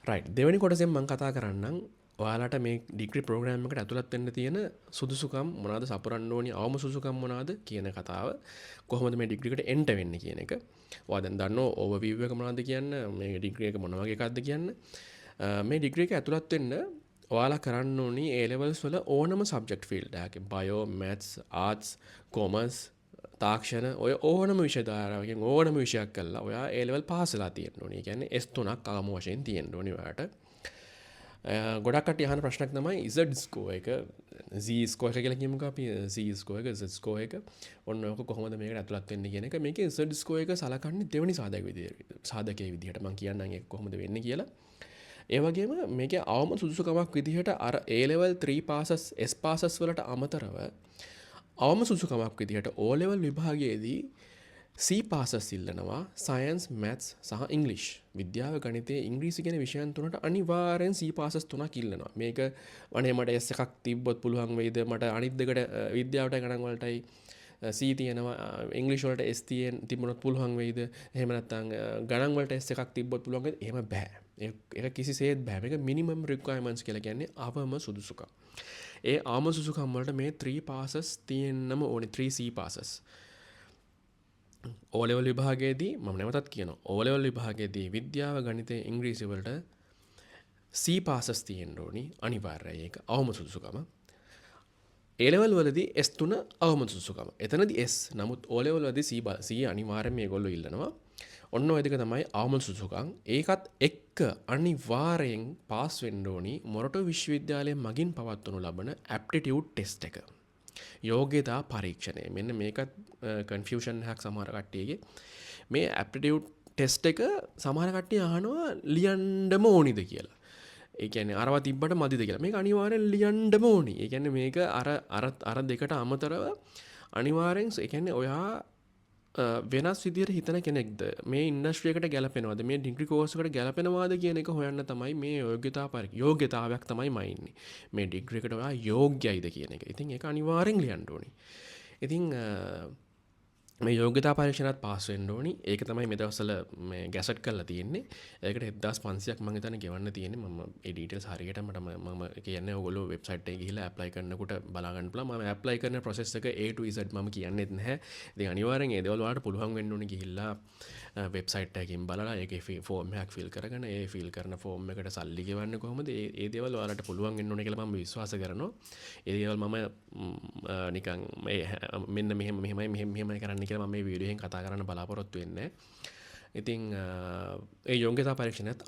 Right. දෙවෙනි කොටසෙන් මම කතා කරන්නම් ඔයාලට මේ ඩිග්‍රී ප්‍රෝග්‍රෑම් එකට ඇතුළත් වෙන්න තියෙන සුදුසුකම් මොනවද, සපුරන්න ඕනි අවම සුදුසුකම් මොනවද කියන කතාව. කොහොමද මේ ඩිග්‍රී එකට එන්ටර් වෙන්නේ කියන එක. ඔයා දැන් දන්නෝ ඕවර්විව් එක මොනවද කියන්න, මේ ඩිග්‍රී එක මොන වගේ එකක්ද කියන්න. මේ ඩිග්‍රී එක ඇතුළත් වෙන්න ඔයාලා කරන්න ඕනි A levels වල ඕනම සබ්ජෙක්ට් ෆීල්ඩ් එකක බයෝ, මැත්ස්, ආර්ට්ස්, කොමර්ස්, තාක්ෂණ ඔය ඕනම විෂය ධාරාවකින් ඕනම විෂයක් කළා ඔයා A level පාස් වෙලා තියෙන්න ඕනේ. ඒ කියන්නේ S3ක් අවම වශයෙන් තියෙන්න ඕනේ ඔයාට. ගොඩක් කට්ටිය අහන ප්‍රශ්නයක් තමයි Z score එක, Z score එක කියලා කියමුකෝ අපි. Z score එක, Z score එක. ඔන්න ඔක කොහොමද මේකට ඇතුළත් වෙන්නේ කියන එක. මේකේ Z score එක සලකන්නේ දෙවෙනි සාධකයේ විදිහට මම කියන්නම් ඒක කොහොමද වෙන්නේ කියලා. ඒ වගේම මේකේ අවම සුදුසුකමක් විදිහට අර A level 3 passes S passes වලට අමතරව අවම සුදුසුකමක් විදිහට O level විභාගයේදී C passes ඉල්ලනවා science, maths සහ English. විද්‍යාව, ගණිතය, ඉංග්‍රීසි කියන විෂයන් තුනට අනිවාර්යෙන් C passes තුනක් ඉල්ලනවා. මේක අනේ මට S එකක් තිබ්බොත් පුළුවන් වෙයිද, මට අනිත් දෙකට විද්‍යාවට ගණන් වලටයි C තියෙනවා, ඉංග්‍රීසි වලට S තිබුණොත් පුළුවන් වෙයිද, එහෙම නැත්නම් ගණන් වලට S එකක් තිබ්බොත් පුළුවන් වෙයිද? එහෙම බෑ. ඒක කිසිසේත් බෑ. මේක මිනිමම් රික්වයර්මන්ට්ස් කියලා කියන්නේ අවම සුදුසුකම්. ඒ අවම සුදුසුකම් වලට මේ 3 passes තියෙන්නම ඕනේ, 3 C passes. O level විභාගයේදී මම නැවතත් කියනවා O level විභාගයේදී විද්‍යාව, ගණිතය, ඉංග්‍රීසි වලට C passes තියෙන්න ඕනි අනිවාර්යයි. ඒක අවම සුදුසුකම. A level වලදී S3 අවම සුදුසුකම. එතනදී S. නමුත් O level වලදී C අනිවාර්යයෙන් මේගොල්ලෝ ඉල්ලනවා. ඔන්න ඔය දෙක තමයි අවම සුදුසුකම්. ඒකත් එක්ක අනිවාර්යෙන් පාස් වෙන්න ඕනි මොරටු විශ්වවිද්‍යාලය මගින් පවත්වනු ලබන ඇප්ටිටියුඩ් ටෙස්ට් එක. යෝග්‍යතා පරීක්ෂණය. මෙන්න මේකත් කන්ෆියුෂන් එකක් සමහර කට්ටියගේ. මේ ඇප්ටිටියුඩ් ටෙස්ට් එක සමහර කට්ටිය අහනවා ලියන්නම ඕනිද කියලා. ඒ කියන්නේ අරවා තිබ්බට මදිද කියලා. මේක අනිවාර්යෙන් ලියන්නම ඕනි. ඒ කියන්නේ මේක අර දෙකට අමතරව අනිවාර්යෙන් ඒ කියන්නේ ඔයා වෙනස් විදිහට හිතන කෙනෙක්ද, මේ ඉන්ඩස්ට්‍රි එකට ගැලපෙනවද, මේ ඩිග්‍රී කෝස් එකට ගැලපෙනවද කියන එක හොයන්න තමයි මේ යෝග්‍යතාවයක් තමයි මම ඉන්නේ. මේ ඩිග්‍රී එකට ඔයා යෝග්‍යයිද කියන එක. ඉතින් ඒක අනිවාර්යෙන් ලියන්න ඕනි. ඉතින් මේ යෝග්‍යතා පරීක්ෂණත් පාස් වෙන්න ඕනි. ඒක තමයි මේ දවස්වල මේ ගැසට් කරලා තියෙන්නේ. ඒකට 7500ක් මම හිතන්නේ ගෙවන්න තියෙන්නේ. මම ඒ ඩීටේල්ස් හරියට මම කියන්නේ ඔයගොල්ලෝ වෙබ්සයිට් එකේ ගිහිල්ලා ඇප්ලයි කරනකොට බලා ගන්න පුළුවන්. මම ඇප්ලයි කරන process එක A to Z මම කියන්නේත් නැහැ. ඉතින් අනිවාර්යෙන් ඒ දේවල් වලට පුළුවන් වෙන්න ඕනේ ගිහිල්ලා වෙබ්සයිට් එකකින් බලලා ඒකේ ෆෝම් එකක් ෆිල් කරගෙන ඒ ෆිල් කරන ෆෝම් එකට සල්ලි ගෙවන්නේ කොහොමද? ඒ දේවල් ඔයාලට පුළුවන් වෙන්න ඕනේ කියලා මම විශ්වාස කරනවා. ඒ දේවල් මම නිකන් මෙන්න මෙහෙමයි කරන්න කියලා මම මේ වීඩියෝ එකෙන් කතා කරන්න බලාපොරොත්තු වෙන්නේ. ඉතින් ඒ යෝග්‍යතා පරීක්ෂණයත්